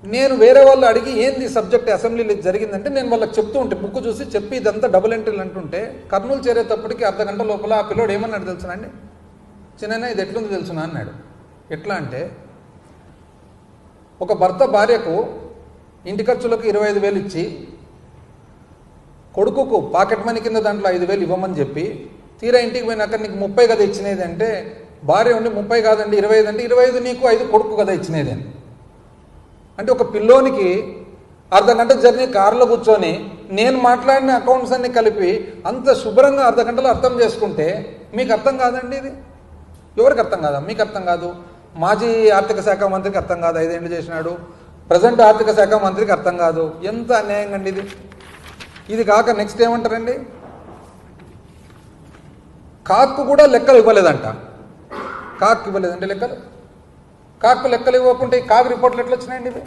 నేను వేరే వాళ్ళు అడిగి ఏంది సబ్జెక్ట్ అసెంబ్లీలో జరిగిందంటే నేను వాళ్ళకి చెప్తూ ఉంటే బుక్ చూసి చెప్పి ఇదంతా డబుల్ ఎంట్రీలు అంటుంటే కర్నూలు చేరేటప్పటికి అర్ధగంట లోపల ఆ పిల్లోడు ఏమన్నాడు తెలుసునండి, చిన్న ఇది ఎట్లుంది తెలుసునా అన్నాడు. ఎట్లా అంటే ఒక భర్త భార్యకు ఇంటి ఖర్చులకు 25,000 ఇచ్చి కొడుకుకు పాకెట్ మనీ కింద దాంట్లో 5,000 ఇవ్వమని చెప్పి తీరా ఇంటికి పోయినాక నీకు 30 కదా ఇచ్చినది అంటే భార్య ఉండి 30 కాదండి 25 అంటే 25 నీకు 5 కొడుకు కదా ఇచ్చినది అని. అంటే ఒక పిల్లోనికి అర్ధగంట జర్నీ కారులో కూర్చొని నేను మాట్లాడిన అకౌంట్స్ అన్ని కలిపి అంత శుభ్రంగా అర్ధగంటలో అర్థం చేసుకుంటే మీకు అర్థం కాదండి? ఇది ఎవరికి అర్థం కాదా? మీకు అర్థం కాదు, మాజీ ఆర్థిక శాఖ మంత్రికి అర్థం కాదు, 5 ఏళ్ళు చేసినాడు, ప్రజెంట్ ఆర్థిక శాఖ మంత్రికి అర్థం కాదు. ఎంత అన్యాయం అండి ఇది. ఇది కాక నెక్స్ట్ ఏమంటారండి, కాక్కు కూడా లెక్కలు ఇవ్వలేదంట. కాక్కు ఇవ్వలేదంటే లెక్కలు, కాక్కు లెక్కలు ఇవ్వకుంటే కాకు రిపోర్ట్లు ఎట్లా వచ్చినాయండి ఇవి?